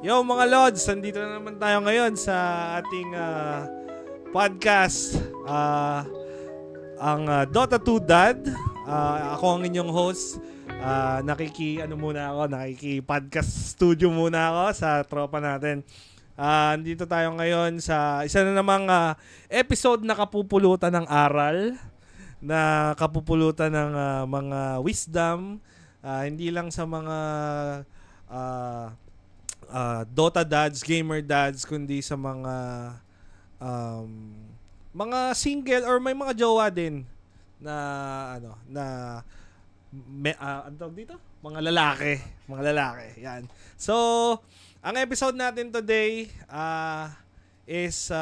Yo mga Lods, nandito na naman tayo ngayon sa ating podcast. Ang Dota 2 Dad. Ako ang inyong host. Nakiki-podcast studio muna ako sa tropa natin. Nandito tayo ngayon sa isa na namang episode na kapupulutan ng aral, na kapupulutan ng mga wisdom, hindi lang sa mga Dota dads, gamer dads, kundi sa mga single or may mga jowa din na ano tawag dito? Mga lalaki. Yan. So, ang episode natin today is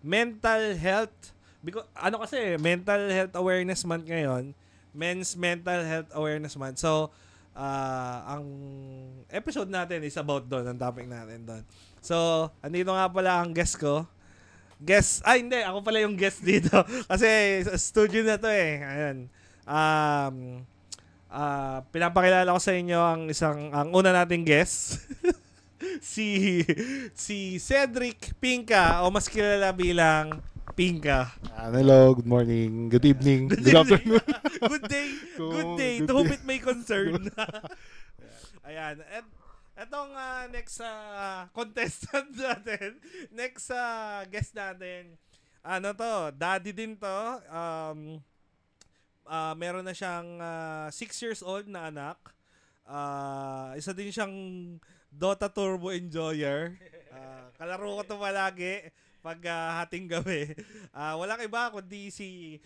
mental health. Because kasi mental health awareness month ngayon, Men's Mental Health Awareness Month. So, ang episode natin is about doon, ang topic natin doon. So, andito nga pala ang guest ko. Hindi, ako pala yung guest dito. Kasi studio na to eh. Ayan. Pinapakilala ko sa inyo ang una nating guest. si Cedric Pinka, o mas kilala bilang Pinka. Hello, good morning, good evening, good afternoon. Good day. To whom it may concern. Ayan. At etong next contestant natin, next guest natin, daddy din to. Meron na siyang 6 years old na anak. Isa din siyang Dota Turbo enjoyer. Kalaro ko to palagi pag hating gabi. Walang iba kundi si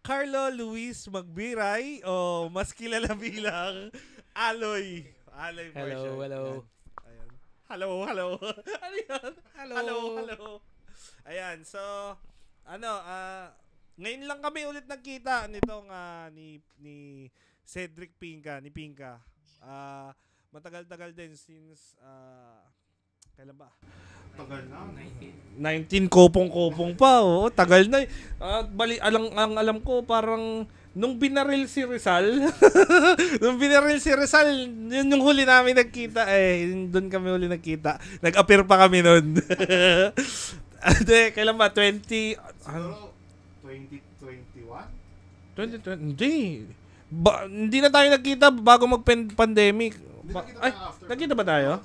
Carlo Luis Magbiray, o mas kilala bilang Aloy. Hello. Ayan. Hello. Ano yan? Hello. Ayan, so ngayon lang kami ulit nagkita nitong ni Cedric Pinka, ni Pinka. Matagal-tagal din since kailan ba? Tagal na. 19 kopong-kopong pa. Oo, tagal na. Alam ko parang nung binaril si Rizal. Yun yung huli namin nagkita doon kami huli nagkita. Nag-appear pa kami noon. Kailan ba? 2021? 2020. Hindi na tayo nagkita bago mag-pandemic. Nagkita ba tayo?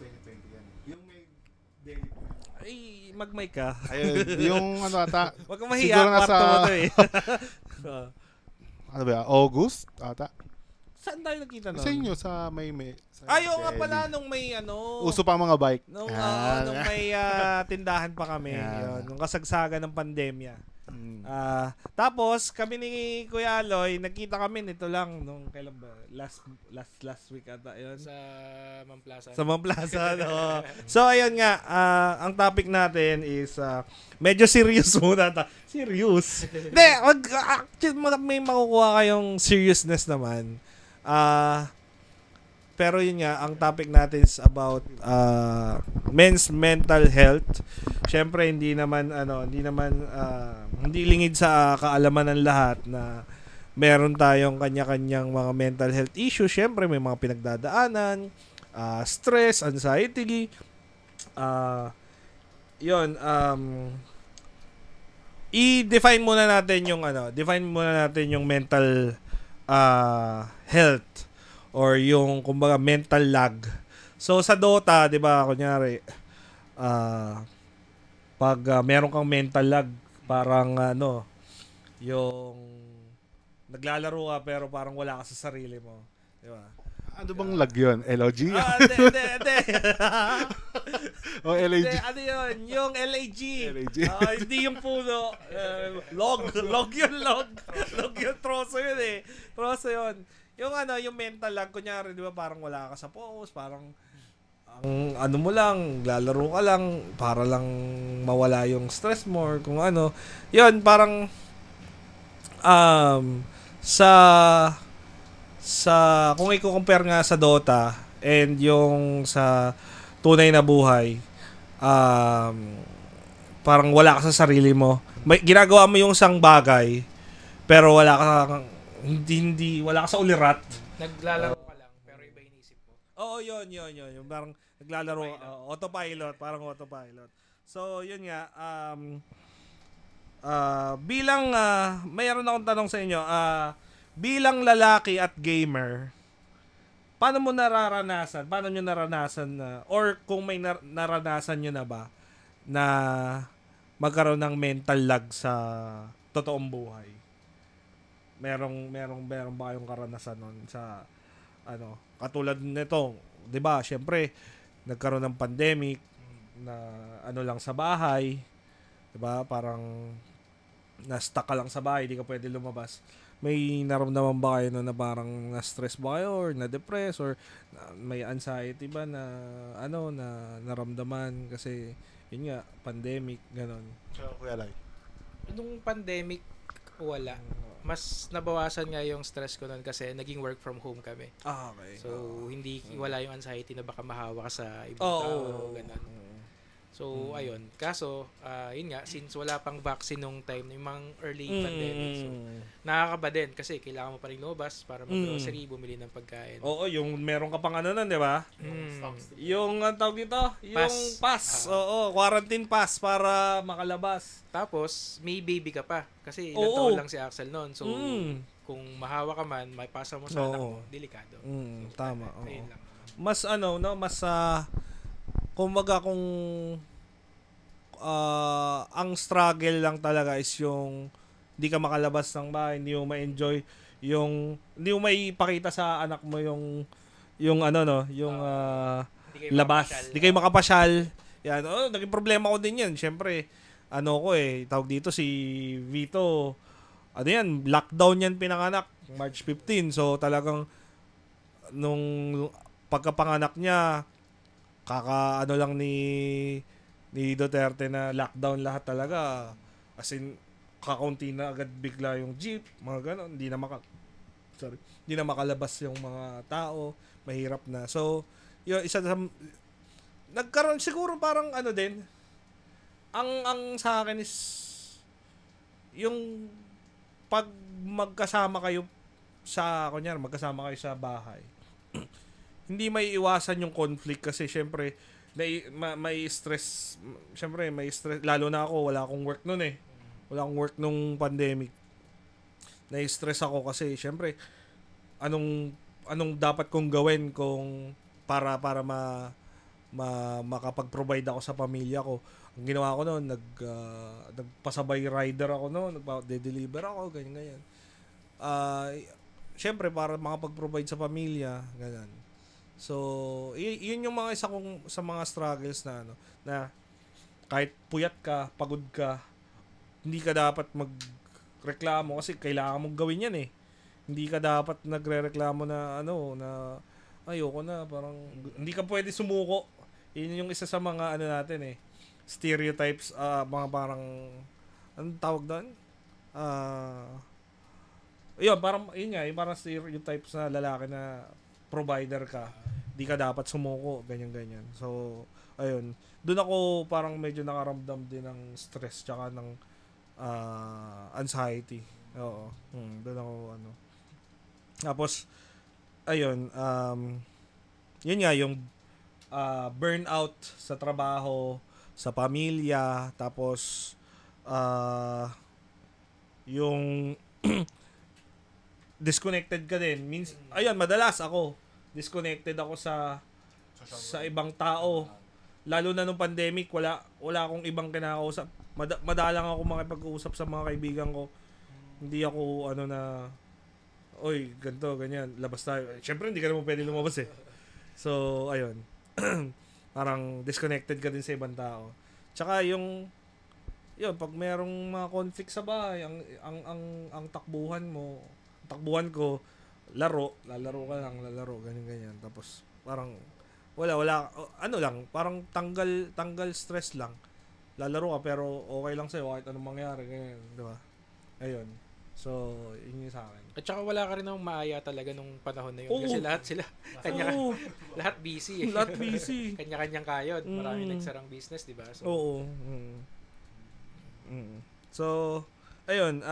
Mag-mic ka. Ayun, yung ata. Wag kang mahiya, kwarto mo to eh. Ano ba, August ata? Saan tayo nakita nun? Sa inyo, sa may Ayaw nga pala nung may uso pa mga bike. Nung may tindahan pa kami. Yun, nung kasagsagan ng pandemya. Tapos kami ni Kuya Aloy, nagkita kami nito lang nung kailan ba? Last week ata yun. Sa Mamplaza. Sa Mamplaza. No. So ayun nga, ang topic natin is medyo serious muna. Serious? Hindi, may makukuha kayong seriousness naman. Pero yun nga, ang topic natin is about men's mental health. Syempre hindi lingid sa kaalaman ng lahat na meron tayong kanya-kanyang mga mental health issues. Syempre may mga pinagdadaanan, stress, anxiety. I-define muna natin yung mental health, or yung kumbaga mental lag. So sa Dota, 'di ba, kunyari pag meron kang mental lag, parang yung naglalaro ka pero parang wala ka sa sarili mo, 'di ba? Ano bang lag 'yun? LOG? Hindi. O LAG? Ano 'yun? Yung LAG. Hindi yung puno. Log yun. Log yun, troso yun eh. Troso yun. Yung yung mental lag, kunyari, di ba, parang wala ka sa focus, parang ang mo lang, lalaro ka lang para lang mawala yung stress mo or kung ano. Yun, parang kung i-compare nga sa Dota and yung sa tunay na buhay, parang wala ka sa sarili mo. Ginagawa mo yung isang bagay pero wala ka wala ka sa ulirat. Naglalaro ka lang pero iba inisip mo. Oo, yun. Yung parang Naglalaro, autopilot, parang autopilot. So, yun nga, bilang, mayroon akong tanong sa inyo, bilang lalaki at gamer, paano nyo naranasan na, or kung may naranasan nyo na ba, na magkaroon ng mental lag sa totoong buhay? Merong ba kayong karanasan nun sa, katulad nito, 'di ba? Syempre, nagkaroon ng pandemic na lang sa bahay, 'di ba? Parang na-stuck ka lang sa bahay, di ka pwede lumabas. May naramdaman ba kayo na parang na-stress ba kayo or na-depress or may anxiety ba na na naramdaman kasi yun nga, pandemic, ganon. Kuya Lai. Nung pandemic, wala. Mas nabawasan nga yung stress ko noon kasi naging work from home kami. Okay. So, wala yung anxiety na baka mahawa ka sa ibang tao, ganun. So, ayun. Kaso, yun nga, since wala pang vaccine nung time, yung mga early pandemic, so, nakakaba din kasi kailangan mo pa rin lumabas para mag-grocery, bumili ng pagkain. Oo, yung meron ka pang nun, di ba? Yung, ang tawag dito? Yung pass. Oo, quarantine pass para makalabas. Tapos, may baby ka pa. Kasi ilang taon lang si Axel noon. So, kung mahawa ka man, may pasa mo sa anak mo, delikado. Tama. Ayun lang. Mas kumbaga kung ang struggle lang talaga is yung hindi ka makalabas ng bahay, hindi mo ma-enjoy hindi mo maipakita sa anak mo yung labas. Hindi kayo makapasyal. Yan. Naging problema ko din yan. Siyempre, tawag dito si Vito, lockdown yan pinanganak, March 15. So talagang nung pagkapanganak niya, lang ni Duterte na lockdown lahat talaga. As in, kakaunti na agad bigla yung jeep, mga ganon. Hindi na makalabas yung mga tao. Mahirap na. So, yun, isa sa nagkaroon siguro parang din. Ang sa akin is yung pag magkasama kayo magkasama kayo sa bahay. Hindi may iwasan yung conflict kasi syempre may stress. Syempre may stress, lalo na ako, wala akong work noon eh. Wala akong work nung pandemic. Na-stress ako kasi syempre anong dapat kong gawin kung para makapag-provide ako sa pamilya ko. Ang ginawa ko noon, nagpasabay rider ako noon, nagpa-deliver ako, ganyan. Syempre para makapag-provide sa pamilya, ganyan. So, yun yung mga isa kong sa mga struggles na kahit puyat ka, pagod ka, hindi ka dapat magreklamo kasi kailangan mong gawin yan eh. Hindi ka dapat nagrereklamo na na ayoko na, parang hindi ka pwede sumuko. Yun yung isa sa mga natin eh, stereotypes, mga parang anong tawag doon? Yun nga, yung parang stereotypes na lalaki na provider ka, di ka dapat sumuko, ganyan. So, ayun. Doon ako parang medyo nakaramdam din ng stress tsaka ng anxiety. Oo. Doon ako Tapos, ayun, yun nga, yung burnout sa trabaho, sa pamilya, tapos, yung disconnected ka din. Madalas ako, disconnected ako sa ibang tao. Lalo na nung pandemic, wala akong ibang kinakausap. Madalang ako makipag-usap sa mga kaibigan ko. Hindi ako oy, ganito, ganyan, labas tayo. Siyempre, hindi ka naman pwede lumabas eh. So, ayun. Parang disconnected ka din sa ibang tao. Tsaka pag merong mga conflict sa bahay, ang takbuhan ko, lalaro ka lang, ganyan. Tapos, parang, wala, parang tanggal stress lang. Lalaro ka, pero okay lang sa'yo, kahit anong mangyari, ganyan, di ba? Ayun. So, yun yung sa akin. At saka wala ka rin ng maaya talaga nung panahon na yun. Kasi lahat sila, lahat busy eh. Lahat busy. Kanya-kanyang kayod. Marami nagsarang business, di ba? So, oo. So, ayun.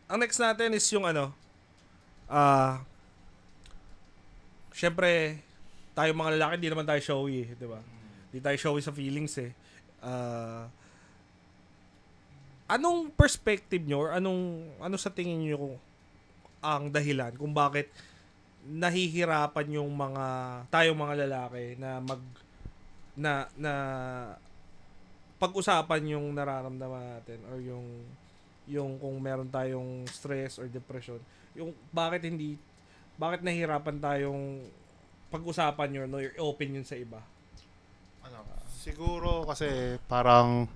Ang next natin is yung syempre, tayo mga lalaki, di naman tayo showy, di ba? Di tayo showy sa feelings eh. Anong perspective nyo or ano sa tingin nyo ang dahilan kung bakit nahihirapan yung tayong mga lalaki na na pag-usapan yung nararamdaman natin or yung kung meron tayong stress or depression, yung bakit nahihirapan tayong pag-usapan yun or open yun sa iba? Siguro kasi parang,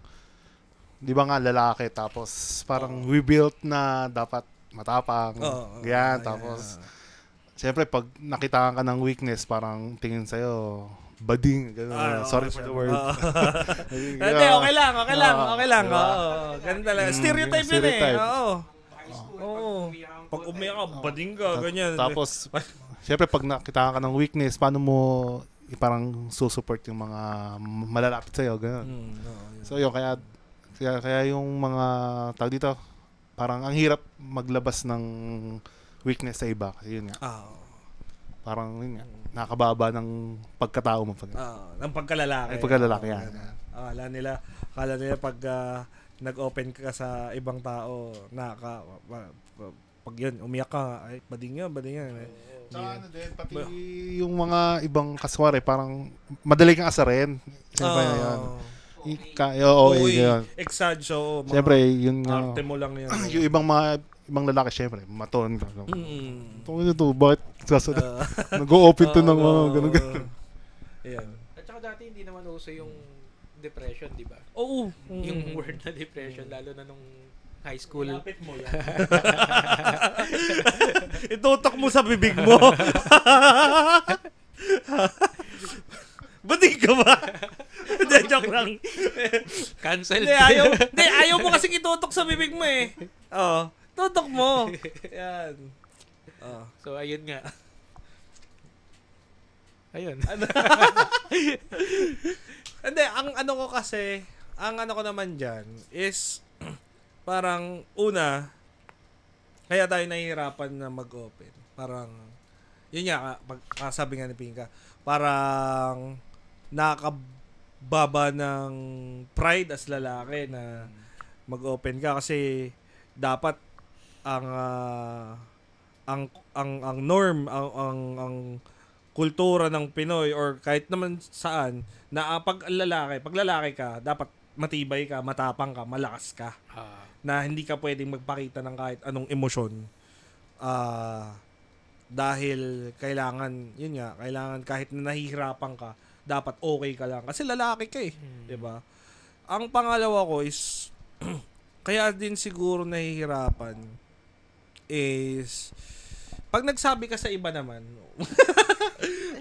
di ba nga lalaki, tapos parang we built na dapat matapang, ganyan, tapos siyempre pag nakita ka ng weakness, parang tingin sa'yo, bading, gano'n. Sorry for the word. Hindi, okay lang. Ganun talaga. Stereotype yun eh. Oo. Pag umiyak ka, bading ka, ganyan. Tapos, siyempre pag nakita ka ng weakness, paano mo parang susupport yung mga malalapit sa'yo, gano'n. So yun, kaya yung mga tawag dito, parang ang hirap maglabas ng weakness sa iba. Kasi yun nga. Parang yun nga, nakababa ng pagkatao mo. Ng pagkalalaki. Ay, pagkalalaki yan. Akala nila pag nag-open ka sa ibang tao, pag yun, umiyak ka, ay, bading yan. Tsaka ano din, pati yung mga ibang kaswari, parang madali kang asarin. Siyempre yan. Exage, so siyempre, yun nga. arte mo lang yan. Yung ibang lalaki, siyempre, maton ka. Ito, bakit sasalat? Nag-o-open to ng mga ganun. Ayan. At saka dati hindi naman uso yung depression, di ba? Oo. Yung word na depression, lalo na nung high school. Lapit mo yan. Itutok mo sa bibig mo. Ba't ka ba? Hindi, joke lang. Cancel. Hindi, ayaw mo kasi itutok sa bibig mo eh. Oo. Tutok mo. Yan. So, ayun nga. Ayun. Hindi, ang ano ko naman dyan is, parang, una, kaya tayo nahihirapan na mag-open. Parang, yun nga, sabi nga ni Pinka, parang, nakakababa ng pride as lalaki na mag-open ka kasi dapat ang norm, ang kultura ng Pinoy or kahit naman saan na pag lalaki ka, dapat matibay ka, matapang ka, malakas ka. Na hindi ka pwedeng magpakita ng kahit anong emosyon. Dahil kailangan kahit na nahihirapan ka, dapat okay ka lang. Kasi lalaki ka eh. Diba? Ang pangalawa ko is, kaya din siguro nahihirapan is, pag nagsabi ka sa iba naman,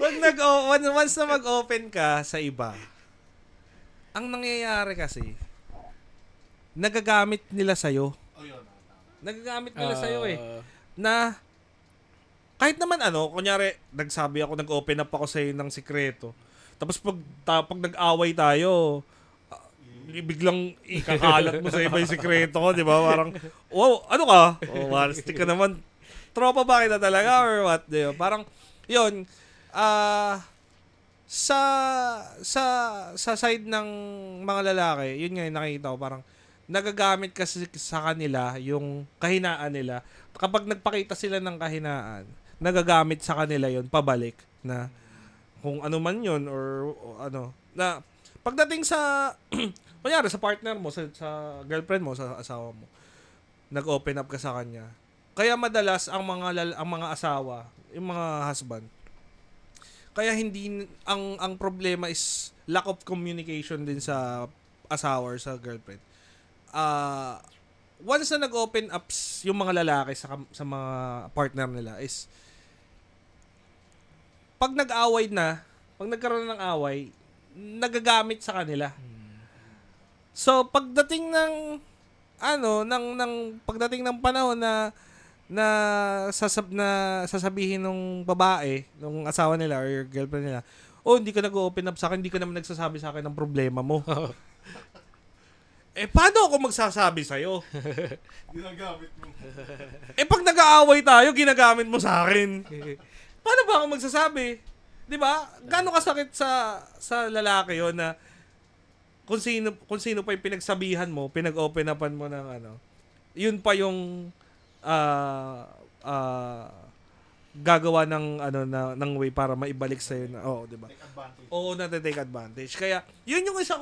once na mag-open ka sa iba, ang nangyayari kasi, nagagamit nila sa'yo. Nagagamit nila sa'yo eh. Na, kahit naman kunyari, nag-open up ako sa'yo ng sikreto. Tapos pag nag-away tayo, biglang ikakalat mo sa iba yung sikreto ko, di ba? Parang, wow, ano ka? Walastik ka naman. Tropa ba kita talaga or what? Di ba? Parang, yun, sa side ng mga lalaki, yun nga yung nakikita ko, parang, nagagamit kasi sa kanila yung kahinaan nila. Kapag nagpakita sila ng kahinaan, nagagamit sa kanila yun, pabalik, na kung ano man yun or ano na pagdating sa kunyari sa partner mo, sa girlfriend mo, sa asawa mo, nag-open up ka sa kanya, kaya madalas ang mga asawa, yung mga husband, kaya hindi ang problema is lack of communication din sa asawa or sa girlfriend. Once na nag-open up yung mga lalaki sa mga partner nila is pag nagkaroon ng away, nagagamit sa kanila. So, pagdating ng pagdating ng panahon na sasabihin ng babae, ng asawa nila or girlfriend nila, hindi ka nag-open up sa akin, hindi ka naman nagsasabi sa akin ng problema mo. Paano ako magsasabi sa'yo? Ginagamit mo. Pag nag-aaway tayo, ginagamit mo sa akin. paano ba ako magsasabi? 'Di ba? Gaano kasakit sa lalaki 'yon na kung sino pa yung pinagsabihan mo, pinag-open upan mo ng yun pa yung gagawa ng ng way para maibalik sa na di ba? Oo, na-take advantage. Kaya yun yung isa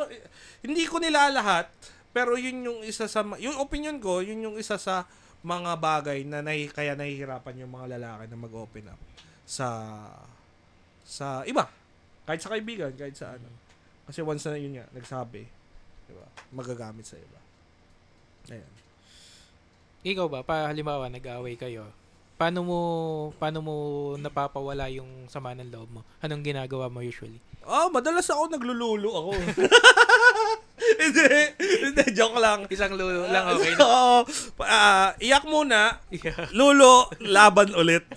hindi ko nilalahat, pero yun yung isa sa yung opinion ko, yun yung isa sa mga bagay na kaya nahihirapan yung mga lalaki na mag-open up sa iba. Kahit sa kaibigan, kahit sa Kasi once na yun nga, nagsabi, diba, magagamit sa iba. Ayan. Ikaw ba, halimbawa, nag-aaway kayo, paano mo napapawala yung sama ng loob mo? Anong ginagawa mo usually? Madalas ako naglululo ako. Hindi, joke lang. Isang lulo lang, okay na. Oo. Iyak muna, lulo, laban ulit.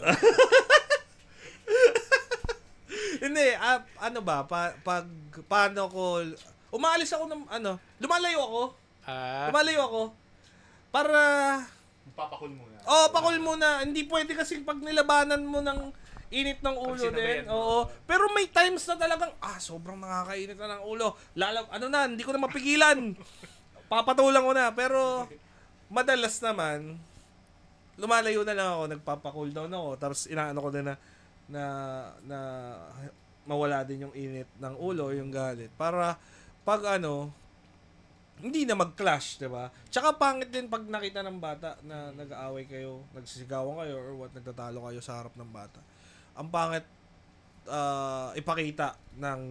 Hindi, paano ko, umaalis ako ng, lumalayo ako, para, Papakul muna. pakul muna, hindi pwede kasi pag nilabanan mo ng init ng ulo din, pero may times na talagang, sobrang nakakainit na ng ulo, hindi ko na mapigilan, papatulang ko na, pero, madalas naman, lumalayo na lang ako, nagpapa-cool down ako, tapos inaano ko din na mawala din yung init ng ulo, yung galit. Para pag hindi na mag-clash, 'di ba? Tsaka pangit din pag nakita ng bata na nag-aaway kayo, nagsisigawan kayo or nagtatalo kayo sa harap ng bata. Ang pangit ipakita ng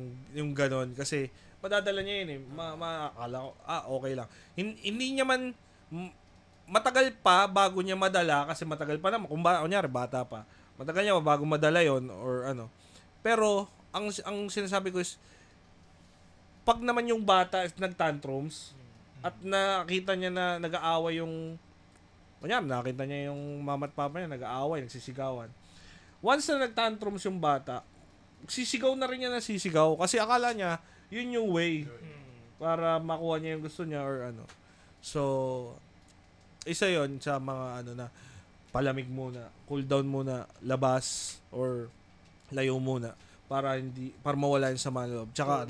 yung ganon kasi madadala niya yun eh. Akala ko, okay lang. Hindi niya man matagal pa bago niya madala kasi matagal pa naman. Kunyari, bata pa. Matagal niya bago madala yon or Pero, ang sinasabi ko is, pag naman yung bata nag-tantrums at nakita niya na nag-aaway nakita niya yung mama at papa niya nag-aaway, nagsisigawan. Once na nag-tantrums yung bata, sisigaw na rin niya na sisigaw kasi akala niya, yun yung way para makuha niya yung gusto niya or So, isa yon sa mga na palamig muna, cool down muna, labas or layo muna para mawala yung sama ng loob. Tsaka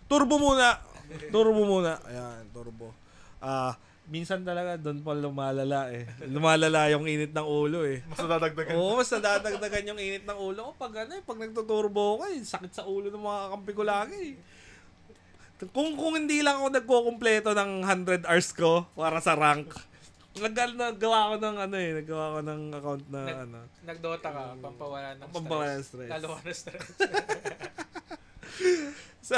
turbo muna. Ayan, turbo. Minsan talaga doon pa lumalala eh. Lumalala yung init ng ulo eh. Mas nadadagdagan. Oo, mas nadadagdagan yung init ng ulo ko pag pag nagtuturbo ko sakit sa ulo ng mga kakampi ko lagi. Kung hindi lang ako nagkukumpleto ng 100 hours ko para sa rank, naggawa ko ng naggawa ko ng account na Nagdota ka, pampawala ng stress. Lalo ka na stress. So,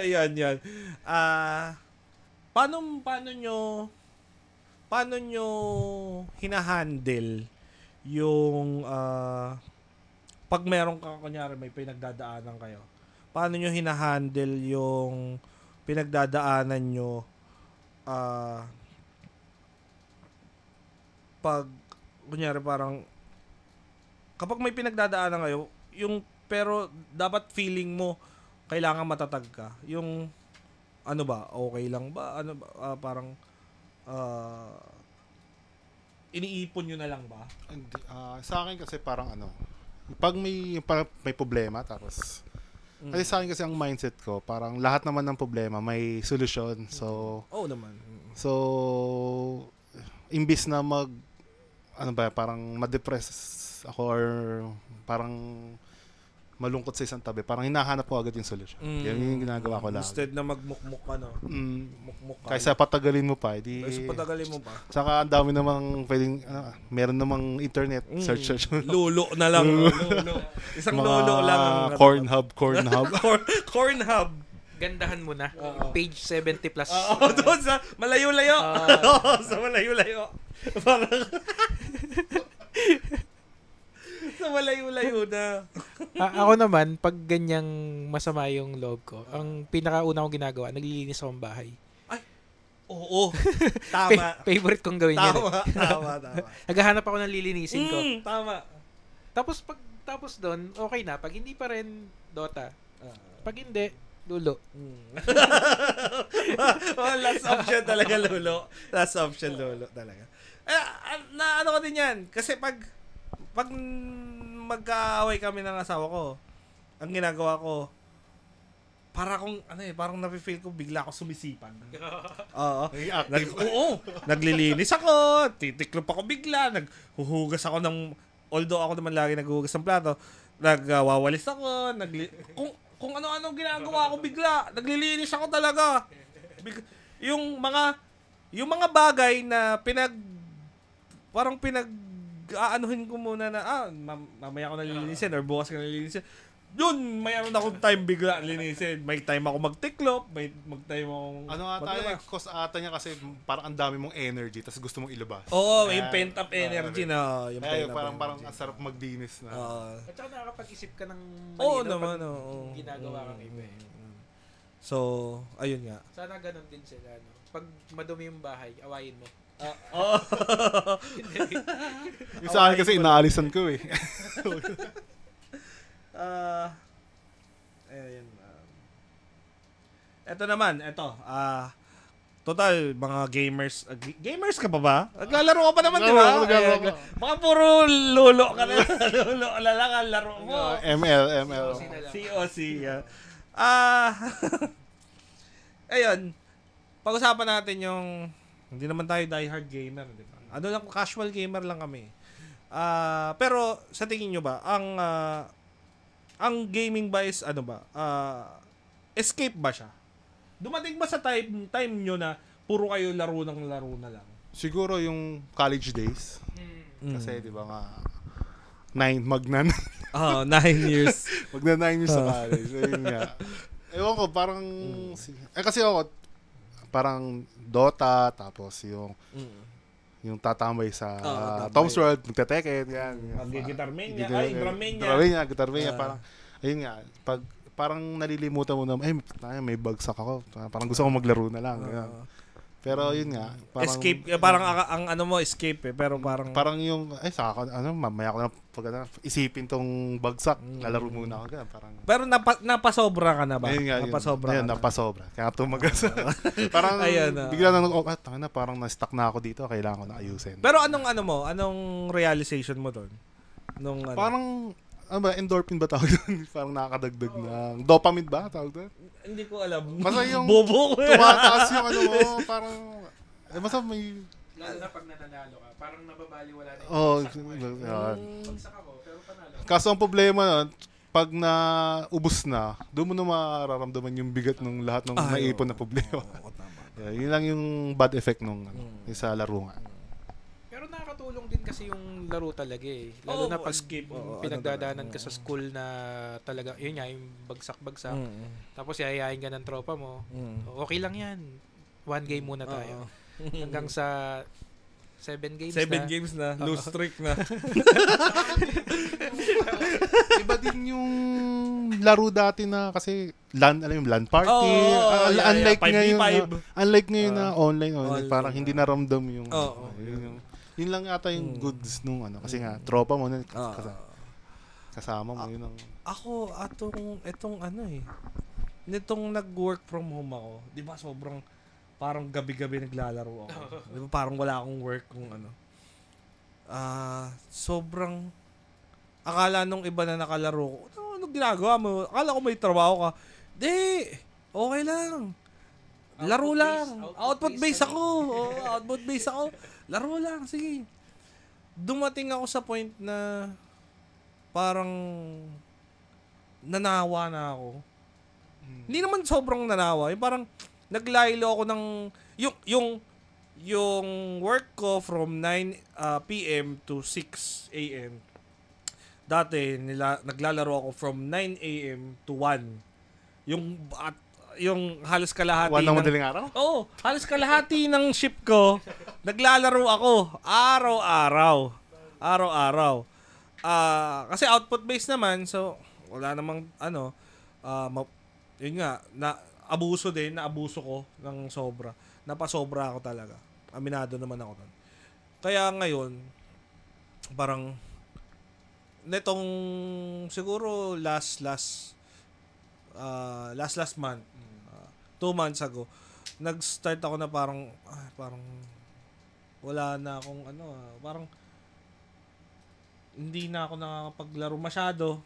yan. Paano nyo hinahandle yung pag meron ka, kunyari may pinagdadaanan kayo, paano nyo hinahandle yung pinagdadaanan nyo pag kunyari parang kapag may pinagdadaanan kayo pero dapat feeling mo kailangan matatag ka yung okay lang ba parang iniipon nyo na lang ba? Sa akin kasi parang pag may problema tapos kasi sa akin kasi ang mindset ko parang lahat naman ng problema may solusyon so naman so imbis na parang ma-depress ako or parang malungkot sa isang tabi, parang hinahanap ko agad yung solusyon. Yan yung ginagawa ko lang. Instead na magmukmuk mukmuk ka. Kaysa patagalin mo pa, Saka ang dami namang pwedeng meron namang internet, search. Lulo na lang. Lulo. Isang lulo lang. Cornhub. Cornhub. Gandahan mo na. Page 70+. Doon sa malayo-layo. Sa malayo-layo. Parang sa malayo-layo na. Ako naman, pag ganyang masama yung loob ko, ang pinakauna kong ginagawa, naglilinis akong bahay. Ay, oo. Tama. Favorite kong gawin yan. Tama. Naghahanap ako ng lilinisin ko. Tama. Tapos doon, okay na. Pag hindi pa rin, Dota. Pag hindi, lulo. Last option talaga, lulo. Last option, lulo talaga. Ko din yan. Kasi pag magkaaway kami ng asawa ko, ang ginagawa ko, parang nafe-feel ko bigla ako sumisipan. Oo. Naglilinis ako, titiklop ako bigla, naghuhugas ako although ako naman lagi naghuhugas ng plato, nagwawalis ako, kung ano-ano ginagawa ko bigla, naglilinis ako talaga. Yung mga bagay na aanuhin ko muna na, mamaya ko nalilinisin or bukas ko nalilinisin. Yun, mayroon akong time bigla linisin. May time ako magtiklop, may time akong... Ano nga tayo, cause ata niya kasi parang ang dami mong energy tapos gusto mong ilabas. Oo, yung pent-up energy na. Yung parang ang sarap magdinis na. At saka nakakapag-isip ka ng Oo naman, oo. Ginagawa kang iba. So, ayun nga. Sana ganun din sila. No? Pag madumi yung bahay, awayin mo. Yung sa akin kasi inaalisan ko eh. Ayun. Ito naman, total, mga gamers. Gamers ka pa ba? Naglalaro ka pa naman, di ba? Mga puro lolo ka na. Lolo, alala laro mo. ML. COC. Ayun. Pag-usapan natin yung, hindi naman tayo diehard gamer, di ba? Ano lang, casual gamer lang kami. Pero, sa tingin nyo ba, ang gaming ba is escape ba siya? Dumating ba sa time nyo na puro kayo laro na lang? Siguro yung college days. Kasi di ba nga 9 years. Magna 9 years sa college. So yun nga. Ewan ko, parang kasi ako parang Dota, tapos yung tatambay sa Tom's World, magte-Tekken, yan. Guitar Mania, Guitar Mania, parang, ayun nga, parang nalilimutan mo na, may bagsak ako, parang gusto ko maglaro na lang. Pero yun nga, parang... Escape, parang ang escape eh, pero parang... Parang yung, mamaya ko na isipin tong bagsak, lalaro muna ako, parang... Pero napasobra ka na ba? Ayun nga, napasobra. Kaya tumagas. Parang, ayun, bigla na, parang na-stuck na ako dito, kailangan ko na ayusin. Pero anong realization mo doon? Parang, endorphin ba tawag doon? Parang nakakadagdag ng dopamine ba tawag doon? Hindi ko alam. Basta yung bobo ko. Tumataas yung parang basta may lalo na pag nananalo ka, parang nababaliwala na yung bagsak ako, pero panalo. Kaso ang problema nun, pag naubos na, doon mo na mararamdaman yung bigat ng lahat ng naipon na problema. Yun lang yung bad effect nung sa laro nga. Pero nakakatulong din kasi yung laro talaga eh. Lalo na pag pinagdadaanan ka sa school na talaga, yun nga, yung bagsak-bagsak. Tapos yayayain ka ng tropa mo. Okay lang yan. 1 game muna tayo. Hanggang sa 7 games 7 games na. Lose streak na. Iba din yung laro dati na kasi LAN party. Unlike ngayon na online. Parang hindi naramdam yung... Yun lang ata yung goods nung kasi nga tropa mo kasama mo yun ang ako nitong nag-work from home ako, 'di ba sobrang parang gabi-gabi naglalaro ako. 'Di ba parang wala akong work kung sobrang akala nung iba na nakalaro ko, ano ginagawa mo? Akala ko may trabaho ka. Di, okay lang. Laro lang. Output base ako. Laro lang, sige. Dumating ako sa point na parang nanawa na ako. Hindi naman sobrang nanawa. Yung parang naglaylo ako ng yung work ko from 9 p.m. to 6 a.m. Dati naglalaro ako from 9 a.m. to 1. Yung halos kalahati ng madaling araw? Oo, halos kalahati ng shift ko, naglalaro ako araw-araw. Kasi output based naman, so wala namang yun nga, naabuso ko ng sobra. Napasobra ako talaga. Aminado naman ako doon. Kaya ngayon, parang netong siguro last month, 2 months ago, nag-start ako na parang wala na akong parang hindi na ako nakakapaglaro masyado.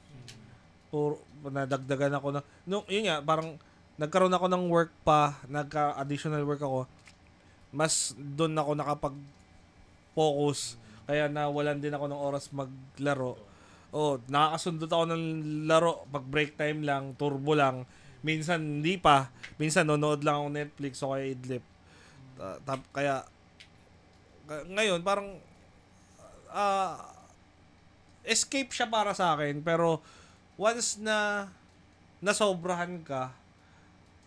Nadagdagan ako na, yun nga, parang nagkaroon ako ng work pa, nagka-additional work ako, mas doon ako nakapag-focus, kaya nawalan din ako ng oras maglaro. Nakakasundot ako ng laro, pag break time lang, turbo lang, minsan hindi pa, minsan nonood lang ako Netflix o kaya idlip. Kaya, ngayon, parang, escape siya para sa akin, pero once na nasobrahan ka,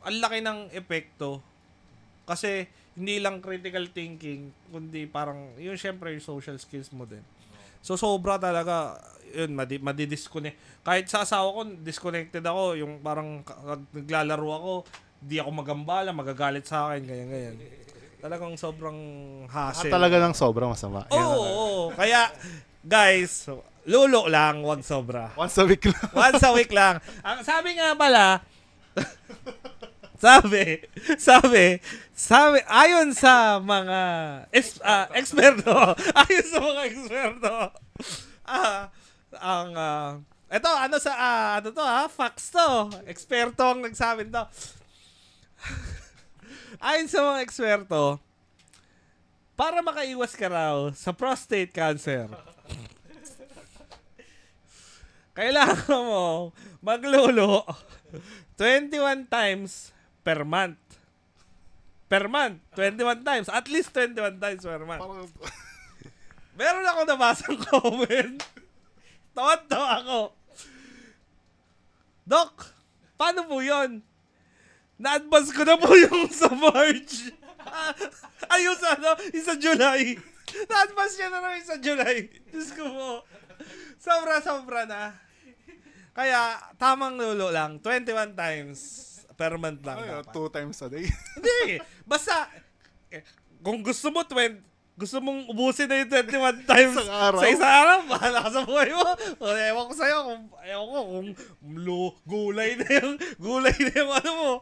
ang laki ng epekto. Kasi hindi lang critical thinking, kundi parang yun syempre yung social skills mo din. So sobra talaga yun, madi-disconnect. Kahit sa asawa ko, disconnected ako, yung parang naglalaro ako, di ako magambala, magagalit sa akin, ganyan. Talagang sobrang hassle. Talaga ng sobrang masama. Oo. Kaya, guys, lulo lang, wag sobra. Once a week lang. Once a week lang. Ang sabi nga pala, sabi, ayon sa mga eksperto, facts to. Eksperto ang nagsabi to. Ayon sa mga eksperto, para makaiwas ka raw sa prostate cancer, kailangan mo maglolo 21 times per month. Per month, 21 times. At least 21 times per month. Meron ako nabasang comment. Tawa ako. Doc, paano po yun? Na-advance ko na po yung sa March. Ayun sa July. Na-advance niya na rin sa July. Diyos ko po. Sobra na. Kaya, tamang lulo lang. 21 times per month lang. 2 times a day. Hindi. Basta, kung gusto mong ubusin na yung 21 times sa isang araw, bahala ka sa buhay mo. Ewan ko sa'yo, kung gulay na yung ano mo.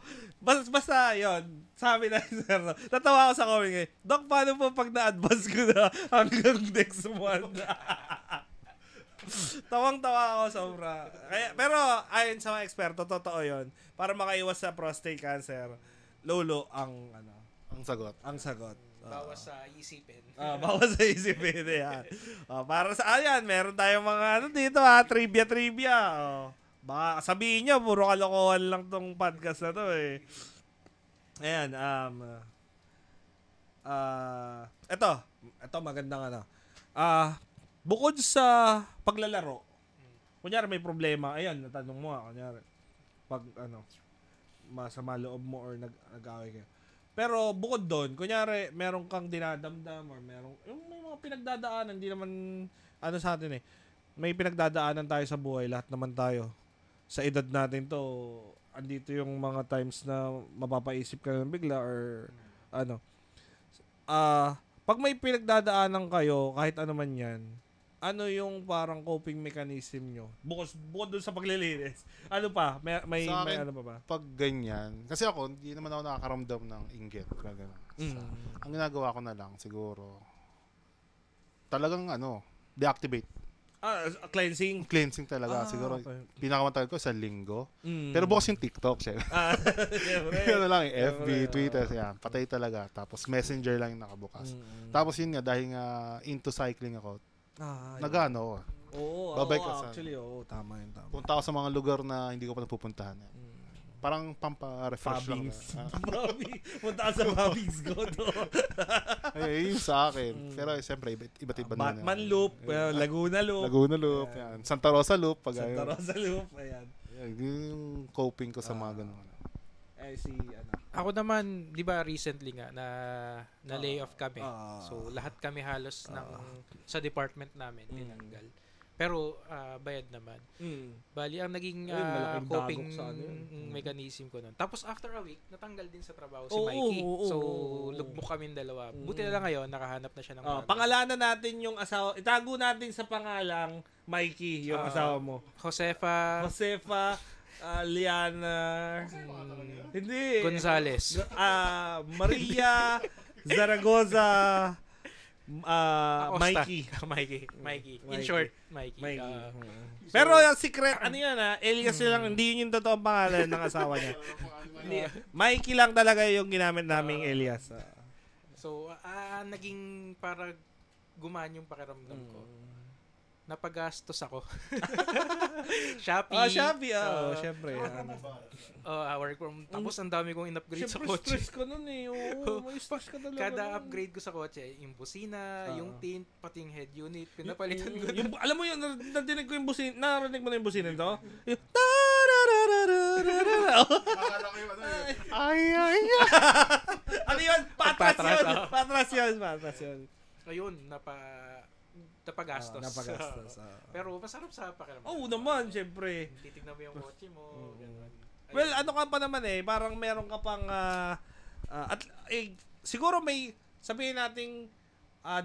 Basta, yun. Sabi na sir, natawa ako sa comment ngayon, Doc, paano po pag na-advance ko na hanggang next month? Tawang-tawa ako sobra. Pero ayon sa mga eksperto, totoo 'yon. Para makaiwas sa prostate cancer, lolo ang sagot. Ang sagot. Bawas sa isipin. Bawas sa isipin yan. Para sa meron tayong mga dito trivia. Baka sabihin niyo puro kalokohan lang tong podcast na to eh. Ayan, ito magandang bukod sa paglalaro, kunyari may problema, ayan, natanong mo kunyari, pag masama loob mo or nag-away kayo. Pero bukod doon, kunyari, meron kang dinadamdam or may mga pinagdadaanan, hindi naman, sa atin may pinagdadaanan tayo sa buhay, lahat naman tayo. Sa edad natin to, andito yung mga times na mapapaisip ka ng bigla or pag may pinagdadaanan kayo, kahit ano man yan, ano yung parang coping mechanism nyo? Bukod doon sa paglilinis. Ano pa? May ano pa ba? Pag ganyan, kasi ako, hindi naman ako nakakaramdam ng inggit. Ang ginagawa ko na lang, siguro, talagang deactivate. Cleansing? Cleansing talaga. Siguro, okay. Pinakamatagal ko sa linggo. Pero bukas yung TikTok, syempre. Yun lang, FB, Twitter, yan. Patay talaga. Tapos Messenger lang yung nakabukas. Tapos yun nga, dahil nga into cycling ako, nag-ano. Babike ka actually, tama yun. Punta ako sa mga lugar na hindi ko pa napupuntahan. Parang pampa-refresh lang. Punta ka sa Bobby's Go doon. Yun sa akin. Pero siyempre, iba't iba na. Batman Loop, Laguna Loop. Yan. Santa Rosa Loop. Rosa Loop, ayan. Yung coping ko sa mga ganun. Ako naman, di ba recently nga na layoff kami. So lahat kami halos sa department namin tinanggal. Pero bayad naman. Bali ang naging coping mechanism ko nun. Tapos after a week, natanggal din sa trabaho si Mikey. So lugmok kaming dalawa. Buti na lang ngayon nakahanap na siya ng pangalanan natin yung asawa. Itago natin sa pangalang Mikey yung asawa mo. Josefa, Liana, hindi. Gonzales. Maria Zaragoza Acosta. Mikey. Mikey. In short, Mikey. Pero yung secret, ano yan alias lang, hindi yun yung totoong pangalan ng asawa niya. Mikey lang talaga yung ginamit naming alias. So, naging para gumaan yung pakiramdam ko. Napagastos ako. Shopee. Shopee. Syempre. Work from. Tapos ang dami kong in-upgrade sa kotse. Stress ka nun may stress ka talaga. Kada upgrade ko sa kotse, yung busina, yung tint, pati yung head unit, pinapalitan ko. Alam mo yun, narinig ko yung busina, narinig mo na yung busina nito? Yung ano yun? Patras yun. Ayun, napagastos. Pero masarap sa pakiramdam. Oo naman, syempre. Titignan mo yung kotse mo. Well, ano ka pa naman parang meron ka pang siguro may sabihin nating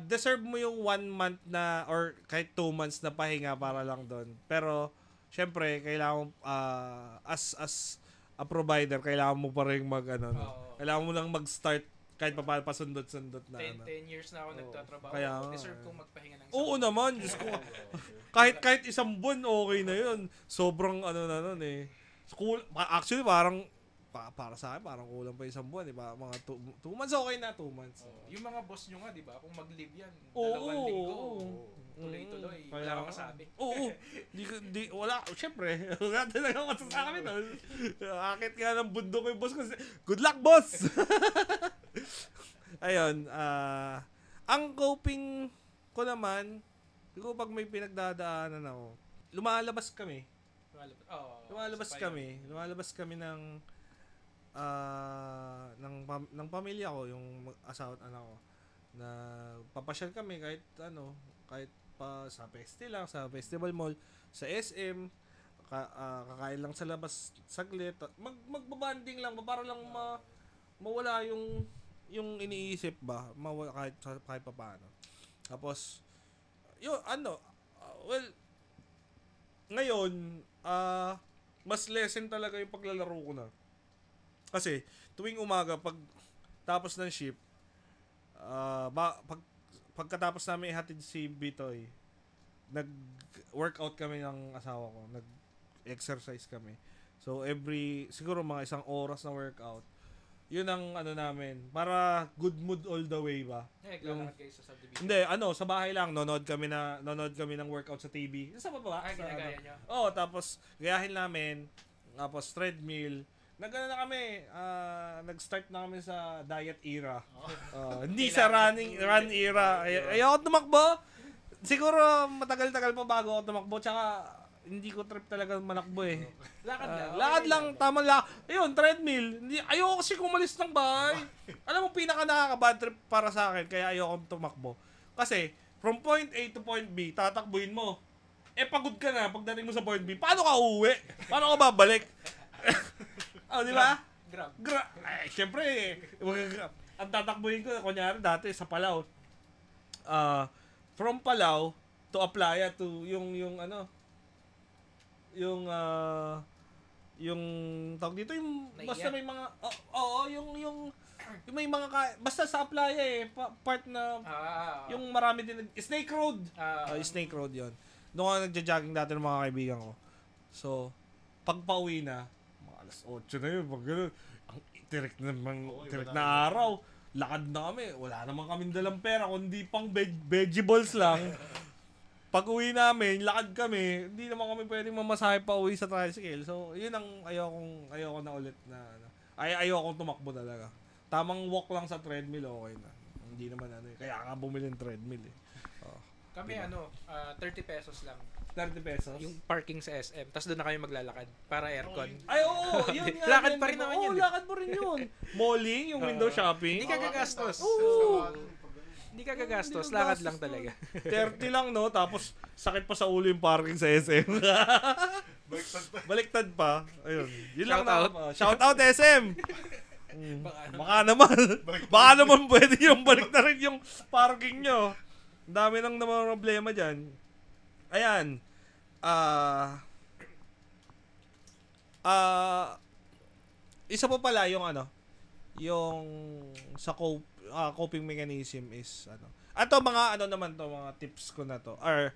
deserve mo yung 1 month na or kahit 2 months na pahinga para lang doon. Pero syempre, kailangan as a provider, kailangan mo pa rin kailangan mo lang mag-start kahit pasundot-sundot na 10 years na ako nagtatrabaho. Kaya, deserve kong magpahinga ng oo naman, Diyos ko. kahit isang buwan, okay na yun. Sobrang na nun Cool. Actually, parang para sa akin, parang kulang pa isang buwan, diba? Mga 2 months, okay na 2 months. Yung mga boss nyo nga, diba? Kung mag-leave yan, 2 linggo, tuloy-tuloy. Wala kang masabi. Oo. Wala. Siyempre, wala talaga masasabi doon. Akit nga ng bundok yung boss ko. Good luck, boss! Ayun. Ang coping ko naman, siguro pag may pinagdadaanan ako, lumalabas kami ng pamilya ko, yung asawa at anak ko, na papasyal kami kahit pa sa festival mall, sa SM, kakain lang sa labas saglit, magbabanding lang para lang mawala yung iniisip ba, mawala kahit pa paano. Tapos well, ngayon mas lesson talaga yung paglalaro ko na. Kasi tuwing umaga pag tapos ng shift, pagkatapos namin ihatid si Bitoy, nag-workout kami ng asawa ko, nag-exercise kami. So siguro mga 1 oras na workout. Yun ang namin, para good mood all the way ba. Naglalakad kayo sa subdivision? Hindi, sa bahay lang, nanonood kami ng workout sa TV. Sa baba. Ginagaya nyo? Tapos gayahin namin, tapos treadmill. Na kami, nag-start na kami sa diet era. Hindi sa run era. Ayoko tumakbo. Siguro matagal-tagal pa bago ako tumakbo, tsaka hindi ko trip talaga manakbo Lakad lang, tama lang. Ayun, treadmill. Ayoko kasi kumalis ng bahay. Alam mo, pinaka nakaka-bad trip para sa akin, kaya ayoko tumakbo. Kasi, from point A to point B, tatakbuhin mo. Pagod ka na pagdating mo sa point B. Paano ka uuwi? Paano ka babalik? Di ba? Grab. Siyempre, ang tatakbuhin ko, kunyari dati sa Palau. From Palau to Aplaya to yung tawag dito, yung basta may mga yung may mga basta sa Aplaya part na yung marami din Snake Road. Snake Road 'yon. Doon ako nagja-jogging dati ng mga kaibigan ko. So, pag pauwi na, mga alas 8 na yun, pag gano'n, ang tirik na araw, lakad na kami, wala naman kaming dalang pera, kundi pang vegetables lang. Pag uwi namin, lakad kami, hindi naman kami pwedeng mamasahe pa uwi sa tricycle. So, yun ang ayoko na ulit na ayokong tumakbo talaga. Tamang walk lang sa treadmill, okay na. Hindi naman kaya nga bumili ng treadmill Kami 30 pesos lang. 30 pesos? Yung parking sa SM. Tapos doon na kayo maglalakad para aircon. Ay, oo. Yun nga. Lakad pa rin naman yun. Lakad pa rin yun. Malling, yung window shopping. Hindi ka gagastos. Hindi ka gagastos. Lakad lang talaga. 30 lang, no? Tapos, sakit pa sa ulo yung parking sa SM. Baliktad pa. Ayun. Yun lang na. Shout out SM! Baka naman pwede yung balik na rin yung parking nyo. Ang dami nang naman problema dyan. Ayan. Isa pa pala yung yung sa coping mechanism is Ato mga ano naman to, mga tips ko na to. Or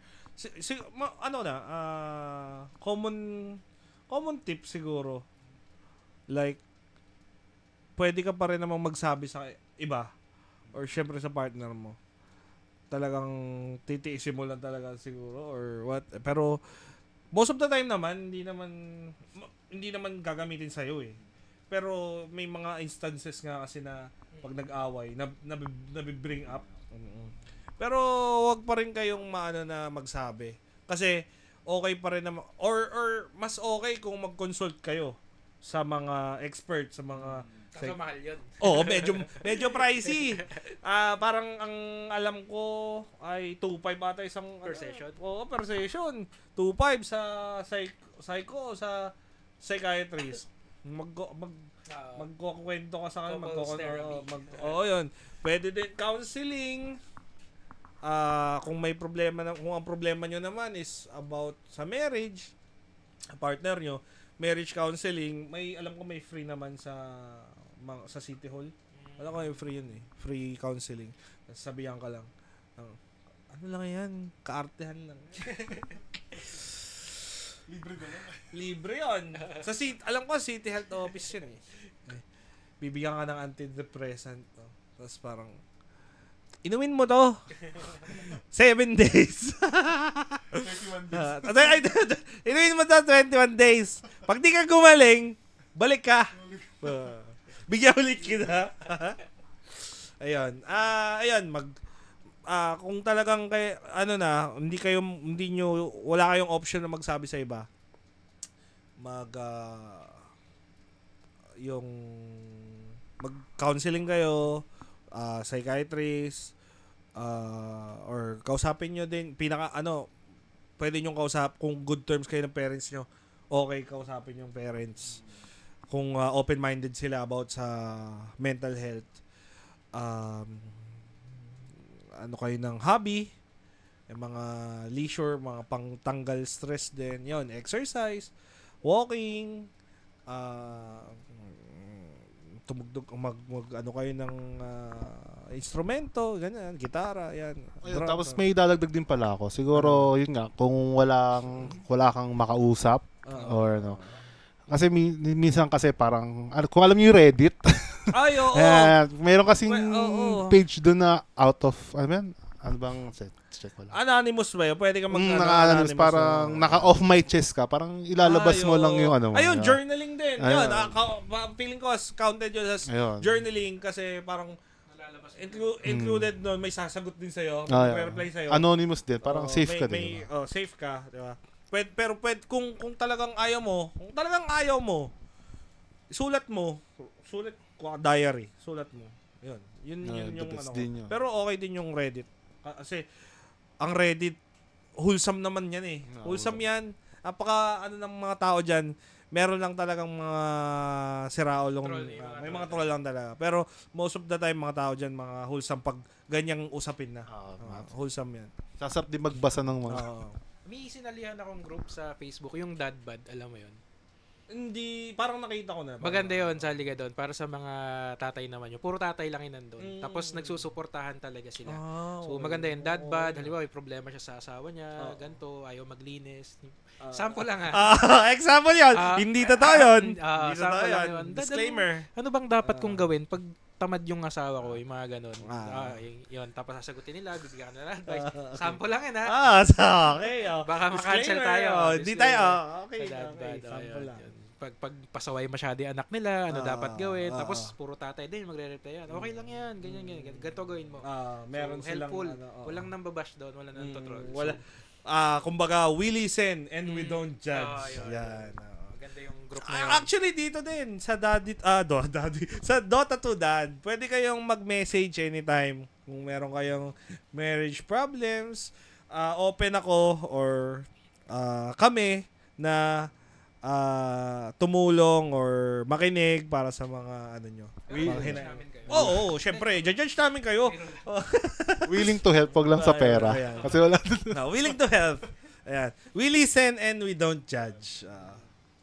common tips siguro. Like pwede ka pa rin namang magsabi sa iba or syempre sa partner mo. Talagang titiisin mo lang talaga siguro or what. Pero most of the time naman hindi naman gagamitin sa iyo eh. Pero may mga instances nga kasi na pag nag-away na bring up. Pero wag pa rin kayong maano na magsabi. Kasi okay pa rin na or mas okay kung mag-consult kayo sa mga expert, sa mga Kaso mahal yun. Oo, medyo pricey. Parang ang alam ko ay 2.5 ata isang Per session? Oo, per session. 2.5 sa psycho, sa psychiatrist. Magkukwento ka sa kanila, yun. Pwede din counseling. Kung may problema kung ang problema nyo naman is about sa marriage, partner nyo, marriage counseling, alam ko may free naman sa City Hall. Alam ko may free yun eh. Free counseling. Sabihan ka lang. Ano lang yan? Kaartehan lang. Libre ba lang? Libre yun. Alam ko City Health Office yun eh. Bibigyan ka ng antidepressant. Tapos parang, inumin mo to. 7 days. 31 days. Inumin mo to 21 days. Pag di ka gumaling, balik ka. Bigyan ulit kita. Ayun. Kung talagang wala kayong option na magsabi sa iba, mag-counseling kayo, psychiatrist, or kausapin nyo din, pwede nyo kung good terms kayo ng parents nyo, okay kausapin yung parents. Kung open-minded sila about sa mental health, kayo ng hobby, mga leisure, mga pangtanggal stress din, yon, exercise, walking, tumugtog, kayo ng instrumento, ganyan, gitara, yan. Ayun, tapos may dadagdag din pala ako. Siguro, yun nga, kung wala kang makausap, or kasi minsan kasi parang, kung alam niyo yung Reddit, ay, oo. Mayroon kasing page doon na out of, ano bang, check ko lang. Anonymous ba yun? Pwede ka naka-anonymous, parang naka-off my chest ka, parang ilalabas mo lang yung ano mo. Ayun, journaling din. Yun, feeling ko counted yun as journaling kasi parang included doon, may sasagot din sa'yo, may reply sa'yo. Anonymous din, parang safe ka din. Safe ka, di ba? Pero kung talagang ayaw mo, sulat diary, sulat mo. Yun yung ano. Pero okay din yung Reddit. Kasi ang Reddit wholesome naman yan eh. Wholesome yan. Napaka ng mga tao diyan. Meron lang talagang mga siraolong. May mga troll lang talaga. Pero most of the time mga tao diyan mga wholesome pag ganyang usapin na. Wholesome yan. Sasarap din magbasa ng mga May sinalihan akong group sa Facebook, yung Dadbad, alam mo yun? Hindi, parang nakita ko na. Maganda yun, sali ka doon. Para sa mga tatay naman yun. Puro tatay lang yun nandun. Tapos nagsusuportahan talaga sila. So maganda yun, Dadbad. Halimbawa, may problema siya sa asawa niya, ganto, ayaw maglinis. Sample lang example yun. Hindi totoo yun. Sample lang yun. Disclaimer. Ano bang dapat kong gawin pag tamad yung asawa ko, yung mga ganun. Yun, tapos sasagutin nila, bibigyan ka na advice. Sample lang yun, ha? Okay. Baka makancel tayo. Di tayo. Okay. Sample lang. Pag pasaway masyado yung anak nila, ano dapat gawin. Tapos, puro tatay din, magre-reply yan. Okay lang yan, ganyan. Ganito gawin mo. Meron silang helpful. Walang nambabash doon, walang nantotroll. Kumbaga, we listen and we don't judge. Yan. Maganda yung group na yun. Actually, dito din, sa sa Dota 2 Dad, pwede kayong mag-message anytime kung meron kayong marriage problems. Open ako or kami na tumulong or makinig para sa mga nyo. Oo, syempre, judge namin kayo. Willing to help, wag lang sa pera. Kasi wala willing to help. Ayan. We listen and we don't judge.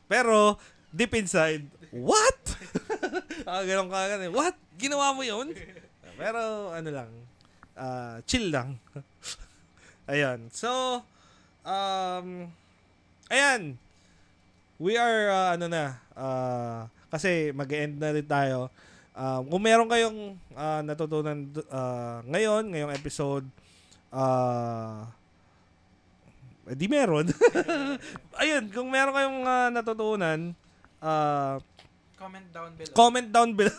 Pero, deep inside, what? Ganun ka. What? Ginawa mo yun? Pero, ano lang. chill lang. Ayan. So, ayan. We are, kasi mag-end na rin tayo. Kung meron kayong natutunan ngayong episode, di meron. Ayun, kung meron kayong natutunan, comment down below.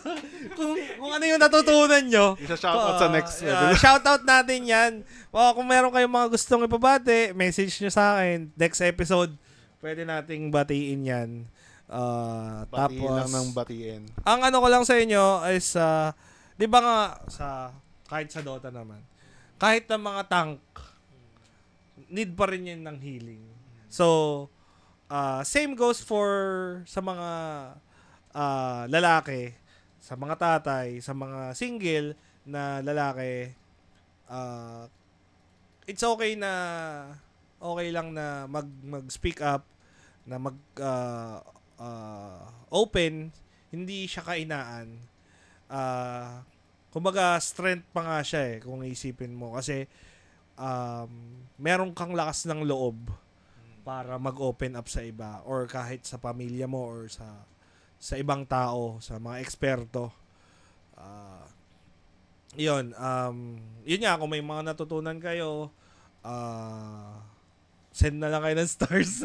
kung ano yung natutunan nyo. Isa-shoutout sa next shoutout natin yan. Kung meron kayong mga gustong ipabati, message nyo sa akin. Next episode, pwede nating batiin yan. Batiin Tapos, lang ng batiin. ang ano ko lang sa inyo is, di ba nga, kahit sa Dota naman, kahit ng mga tank, need pa rin yun ng healing. So, same goes for sa mga lalaki, sa mga tatay, sa mga single na lalaki, it's okay lang na mag-speak up, na open, hindi siya kainaan. Kumbaga, strength pa nga siya kung isipin mo. Kasi, meron kang lakas ng loob para mag-open up sa iba or kahit sa pamilya mo or sa ibang tao, sa mga eksperto. Yun nga, kung may mga natutunan kayo, send na lang kayo ng stars.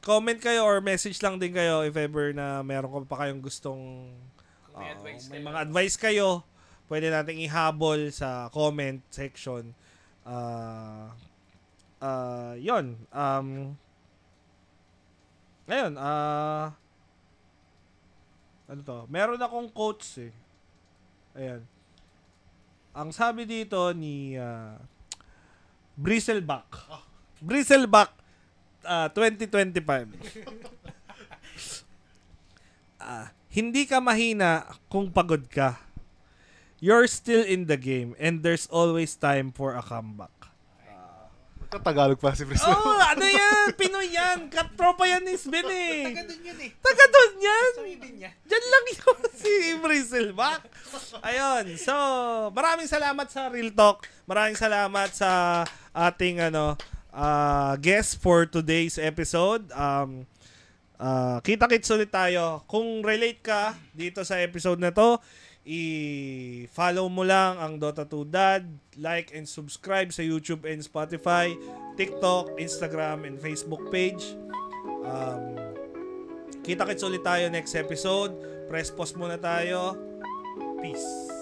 Comment kayo or message lang din kayo if ever na meron pa kayong gustong may mga advice kayo, pwede nating ihabol sa comment section. Yun. Ngayon, ano to? Meron akong quotes Ayan. Ang sabi dito ni Bristleback. Bristleback 2025. Hindi ka mahina kung pagod ka. You're still in the game and there's always time for a comeback. Tagalog pa si Bristol. Ano yan? Pinoy yan. Katropa yan ni Sven Taga dun yun Taga dun yan. Sabihin niya. Diyan lang yun si Bristleback. Ayun. So, maraming salamat sa Real Talk. Maraming salamat sa ating guest for today's episode. Kita-kits ulit tayo. Kung relate ka dito sa episode na to, i-follow mo lang ang Dota 2 Dad, like and subscribe sa YouTube and Spotify, TikTok, Instagram, and Facebook page. Kita-kits ulit tayo next episode. Press pause muna tayo. Peace.